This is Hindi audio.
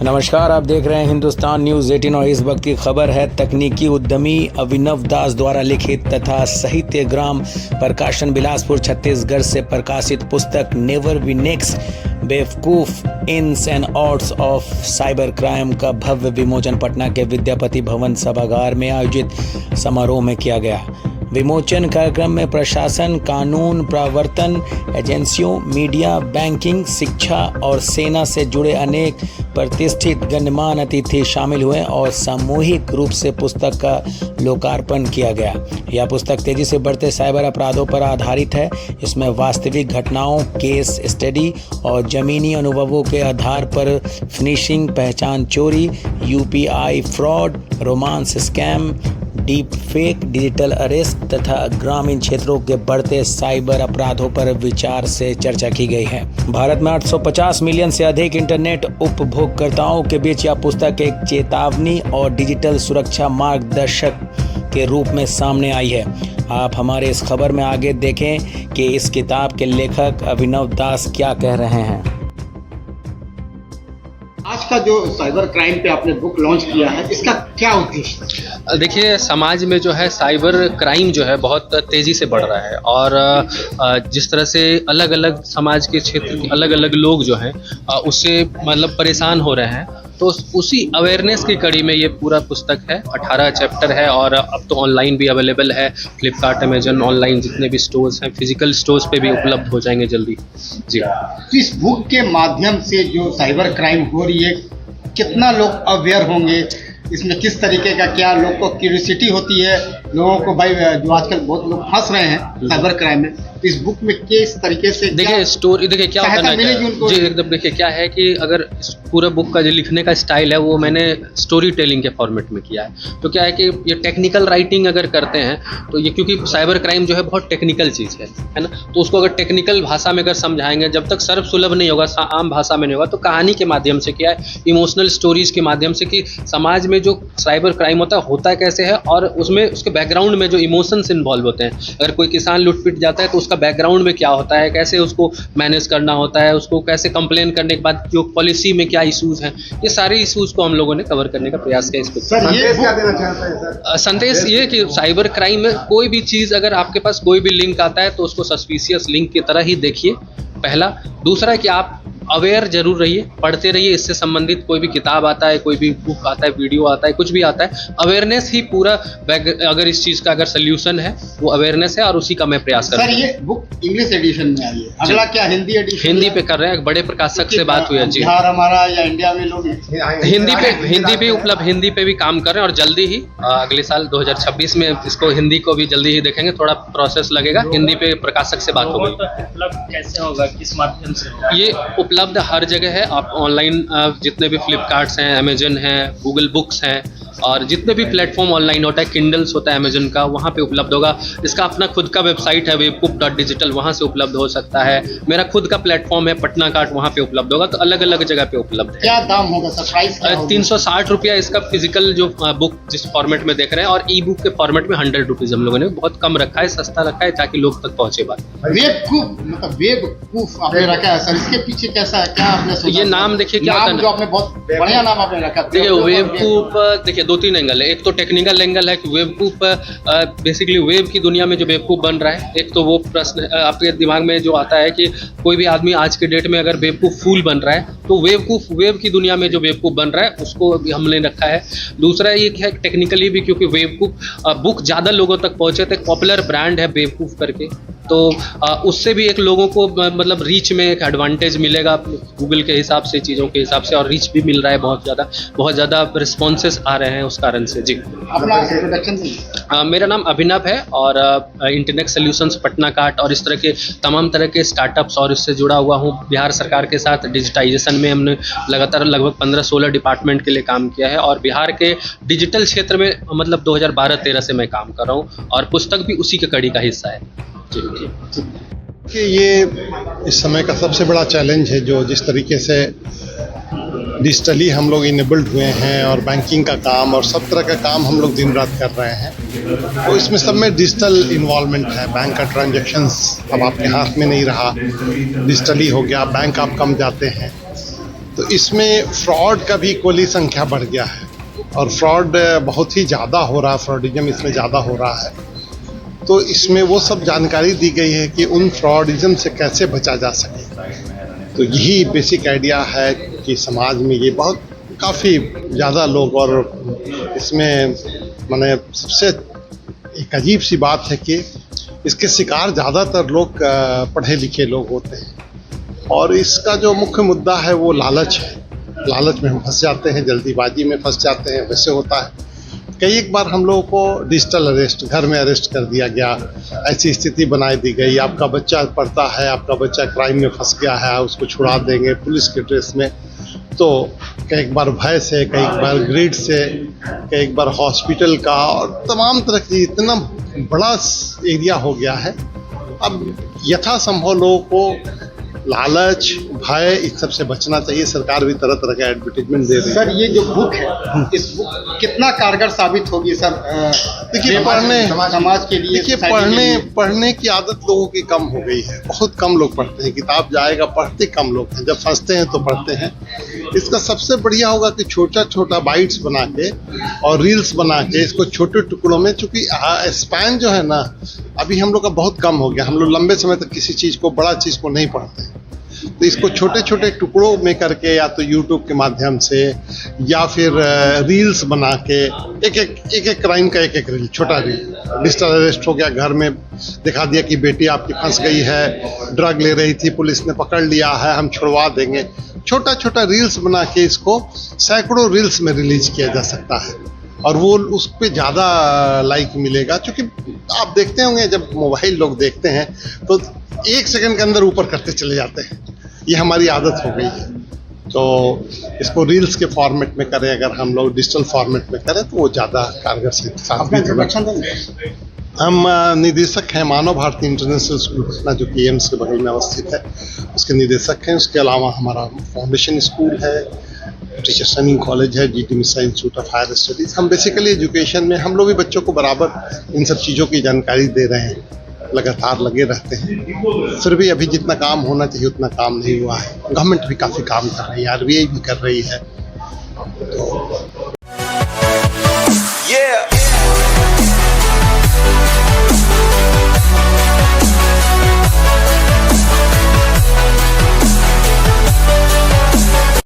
नमस्कार, आप देख रहे हैं हिंदुस्तान न्यूज़ 18 और इस वक्त की खबर है तकनीकी उद्यमी अभिनव दास द्वारा लिखित तथा साहित्य ग्राम प्रकाशन बिलासपुर छत्तीसगढ़ से प्रकाशित पुस्तक नेवर बी नेक्स्ट बेवकूफ ins and outs of cyber crime का भव्य विमोचन पटना के विद्यापति भवन सभागार में आयोजित समारोह में किया गया। विमोचन कार्यक्रम में प्रशासन, कानून प्रवर्तन एजेंसियों, मीडिया, बैंकिंग, शिक्षा और सेना से जुड़े अनेक प्रतिष्ठित गणमान्य अतिथि शामिल हुए और सामूहिक रूप से पुस्तक का लोकार्पण किया गया। यह पुस्तक तेजी से बढ़ते साइबर अपराधों पर आधारित है। इसमें वास्तविक घटनाओं, केस स्टडी और जमीनी अनुभवों के आधार पर फिशिंग, पहचान चोरी, UPI fraud, romance scam, deep fake, digital arrest तथा ग्रामीण क्षेत्रों के बढ़ते साइबर अपराधों पर विचार से चर्चा की गई है। भारत में 850 मिलियन से अधिक इंटरनेट उपभोक्ताओं के बीच यह पुस्तक एक चेतावनी और डिजिटल सुरक्षा मार्गदर्शक के रूप में सामने आई है। आप हमारे इस खबर में आगे देखें कि इस किताब के लेखक अभिनव दास क्या कह रहे हैं। आज का जो साइबर क्राइम पे आपने बुक लॉन्च किया है, इसका क्या उद्देश्य है? देखिए, समाज में जो है साइबर क्राइम जो है बहुत तेज़ी से बढ़ रहा है और जिस तरह से अलग अलग समाज के क्षेत्र के अलग अलग लोग जो हैं उससे मतलब परेशान हो रहे हैं, तो उसी अवेयरनेस की कड़ी में ये पूरा पुस्तक है। 18 चैप्टर है और अब तो ऑनलाइन भी अवेलेबल है। फ्लिपकार्ट, अमेजन, ऑनलाइन जितने भी स्टोर्स हैं, फिजिकल स्टोर्स पे भी उपलब्ध हो जाएंगे जल्दी। जी, तो इस बुक के माध्यम से जो साइबर क्राइम हो रही है, कितना लोग अवेयर होंगे, इसमें किस तरीके का, क्या लोग को क्यूरियोसिटी होती है लोगों को, भाई जो आजकल बहुत लोग फंस रहे हैं साइबर क्राइम में, तो इस बुक में किस तरीके से देखिए स्टोरी, देखिए क्या होता है जी एकदम, देखिए क्या है कि अगर इस पूरा बुक का जो लिखने का स्टाइल है वो मैंने स्टोरी टेलिंग के फॉर्मेट में किया है। तो क्या है कि ये टेक्निकल राइटिंग अगर करते हैं तो ये, क्योंकि साइबर क्राइम जो है बहुत टेक्निकल चीज़ है ना, तो उसको अगर टेक्निकल भाषा में अगर समझाएंगे, जब तक सर्व सुलभ नहीं होगा, आम भाषा में नहीं होगा, तो कहानी के माध्यम से क्या है, इमोशनल स्टोरीज के माध्यम से कि समाज में जो साइबर क्राइम होता है कैसे है और उसमें उसके बैकग्राउंड में जो इमोशंस इन्वॉल्व होते हैं। अगर कोई किसान लूट पिट जाता है तो उसका बैकग्राउंड में क्या होता है, कैसे उसको मैनेज करना होता है, उसको कैसे कंप्लेन करने के बाद जो पॉलिसी में क्या इशूज़ हैं, ये सारे इशूज़ को हम लोगों ने कवर करने का प्रयास किया। इसको संदेश क्या देना चाहता है सर? संदेश ये कि साइबर क्राइम में कोई भी चीज़, अगर आपके पास कोई भी लिंक आता है तो उसको सस्पिशियस लिंक की तरह ही देखिए, पहला। दूसरा है कि आप अवेयर जरूर रहिए, पढ़ते रहिए, इससे संबंधित कोई भी किताब आता है, कोई भी बुक आता है, वीडियो आता है, कुछ भी आता है, अवेयरनेस ही पूरा, अगर इस चीज़ का अगर सोल्यूशन है वो अवेयरनेस है और उसी का मैं प्रयास कर रहा हूँ। सर, ये बुक इंग्लिश एडिशन में आई है, अगला क्या हिंदी एडिशन? हिंदी पे कर रहे हैं, बड़े प्रकाशक से बात हुई है जी। बिहार हमारा या इंडिया में लोग हिंदी पे उपलब्ध, हिंदी पे भी काम कर रहे हैं और जल्दी ही अगले साल 2026 में इसको हिंदी को भी जल्दी ही देखेंगे। थोड़ा प्रोसेस लगेगा, हिंदी पे प्रकाशक से बात होगी। उपलब्ध कैसे होगा, किस माध्यम से होगा? ये उपलब्ध हर जगह है। आप ऑनलाइन जितने भी फ्लिपकार्ट्स हैं, अमेजन है, गूगल बुक्स हैं और जितने भी प्लेटफॉर्म ऑनलाइन होता है, किंडल्स होता है अमेजन का, वहाँ पे उपलब्ध होगा। इसका अपना खुद का वेबसाइट है webcoop.digital, वहाँ से उपलब्ध हो सकता है। मेरा खुद का प्लेटफॉर्म है पटना कार्ट, वहाँ पे उपलब्ध होगा। तो अलग अलग जगह पे उपलब्ध है। क्या दाम होगा सर, प्राइस क्या होगा? 360 रुपया इसका फिजिकल जो बुक जिस फॉर्मेट में देख रहे हैं, और ई बुक के फॉर्मेट में 100 रुपीज़ हम लोगों ने बहुत कम रखा है, सस्ता रखा है ताकि लोग तक पहुँचे बात। वेबकूफ, मतलब वेबकूफ आपने रखा है सर, इसके पीछे कैसा है, क्या आपने सोचा? ये नाम देखिए क्या होता है, जो आपने बहुत बढ़िया नाम आपने रखा। देखिए वेबकूफ, देखिए 2-3 एंगल है। एक तो टेक्निकल एंगल है कि वेबकूफ बेसिकली वेब की दुनिया में जो बेवकूफ़ बन रहा है, एक तो वो प्रश्न आपके दिमाग में जो आता है कि कोई भी आदमी आज के डेट में अगर बेवकूफ़ फूल बन रहा है, तो वेब की दुनिया में जो बेवकूफ़ बन रहा है उसको भी हमने रखा है। दूसरा ये है टेक्निकली भी, क्योंकि बेवकूफ़ बुक ज़्यादा लोगों तक पहुँचे, तो एक पॉपुलर ब्रांड है बेवकूफ़ करके, तो उससे भी एक लोगों को मतलब रीच में एक एडवांटेज मिलेगा गूगल के हिसाब से, चीज़ों के हिसाब से, और रीच भी मिल रहा है, बहुत ज़्यादा रिस्पॉन्सेस आ रहे हैं उस कारण से। जी, अपना इंट्रोडक्शन। मेरा नाम अभिनव है और इंटरनेट सोल्यूशंस पटना कार्ट और इस तरह के तमाम तरह के स्टार्टअप्स और इससे जुड़ा हुआ हूँ। बिहार सरकार के साथ डिजिटाइजेशन में हमने लगातार लगभग 15-16 डिपार्टमेंट के लिए काम किया है और बिहार के डिजिटल क्षेत्र में मतलब 2012-13 से मैं काम कर रहा हूँ और पुस्तक भी उसी के कड़ी का हिस्सा है। कि ये इस समय का सबसे बड़ा चैलेंज है, जो जिस तरीके से डिजिटली हम लोग इनेबल्ड हुए हैं और बैंकिंग का काम और सब तरह का काम हम लोग दिन रात कर रहे हैं, तो इसमें सब में डिजिटल इन्वॉल्वमेंट है। बैंक का ट्रांजैक्शंस अब आपके हाथ में नहीं रहा, डिजिटली हो गया। बैंक आप कम जाते हैं तो इसमें फ्रॉड का भी इक्वली संख्या बढ़ गया है और फ्रॉड बहुत ही ज़्यादा हो रहा है, फ्रॉडिज्म इसमें ज़्यादा हो रहा है। तो इसमें वो सब जानकारी दी गई है कि उन फ्रॉडिज्म से कैसे बचा जा सके। तो यही बेसिक आइडिया है कि समाज में ये बहुत काफ़ी ज़्यादा लोग, और इसमें माने सबसे एक अजीब सी बात है कि इसके शिकार ज़्यादातर लोग पढ़े लिखे लोग होते हैं, और इसका जो मुख्य मुद्दा है वो लालच है। लालच में हम फंस जाते हैं, जल्दीबाजी में फंस जाते हैं। वैसे होता है कई एक बार हम लोगों को डिजिटल अरेस्ट, घर में अरेस्ट कर दिया गया, ऐसी स्थिति बनाई दी गई, आपका बच्चा पढ़ता है, आपका बच्चा क्राइम में फंस गया है, उसको छुड़ा देंगे पुलिस के ड्रेस में। तो कई एक बार भय से, कई एक बार ग्रीड से, कई एक बार हॉस्पिटल का, और तमाम तरह की इतना बड़ा एरिया हो गया है। अब यथासंभव लोगों को लालच, भय, इस सब से बचना चाहिए। सरकार भी तरह तरह का एडवर्टीजमेंट दे रही है। सर ये जो बुक है, इस बुक कितना कारगर साबित होगी सर? देखिए समाज के लिए, देखिए पढ़ने की आदत लोगों की कम हो गई है। बहुत कम लोग पढ़ते हैं, किताब जाएगा पढ़ते कम लोग हैं। जब फंसते हैं तो पढ़ते हैं। इसका सबसे बढ़िया होगा कि छोटा छोटा बाइट्स बना के और रील्स बना के इसको छोटे टुकड़ों में, चूंकि स्पैन जो है ना अभी हम लोग का बहुत कम हो गया। हम लोग लंबे समय तक किसी चीज़ को, बड़ा चीज़ को नहीं पढ़ते। तो इसको छोटे छोटे टुकड़ों में करके, या तो यूट्यूब के माध्यम से या फिर रील्स बना के, एक क्राइम का एक रील, छोटा रील। डिजिटल अरेस्ट हो गया, घर में दिखा दिया कि बेटी आपकी फंस गई है, ड्रग ले रही थी, पुलिस ने पकड़ लिया है, हम छुड़वा देंगे। छोटा छोटा रील्स बना के इसको सैकड़ों रील्स में रिलीज किया जा सकता है, और वो उस पर ज़्यादा लाइक मिलेगा। क्योंकि आप देखते होंगे जब मोबाइल लोग देखते हैं तो 1 सेकंड के अंदर ऊपर करते चले जाते हैं। ये हमारी आदत हो गई है। तो इसको रील्स के फॉर्मेट में करें, अगर हम लोग डिजिटल फॉर्मेट में करें तो वो ज़्यादा कारगर साबित होगा। हम निदेशक हैं मानव भारती इंटरनेशनल स्कूल पटना, जो कि एम्स के बगल में अवस्थित है, उसके निदेशक हैं। उसके अलावा हमारा फाउंडेशन स्कूल है, टीचर ट्रेनिंग कॉलेज है, GT Mishra institute of higher studies. हम बेसिकली एजुकेशन में हम लोग भी बच्चों को बराबर इन सब चीज़ों की जानकारी दे रहे हैं, लगातार लगे रहते हैं। फिर भी अभी जितना काम होना चाहिए उतना काम नहीं हुआ है। गवर्नमेंट भी काफ़ी काम कर रही है, आरबीआई भी कर रही है। तो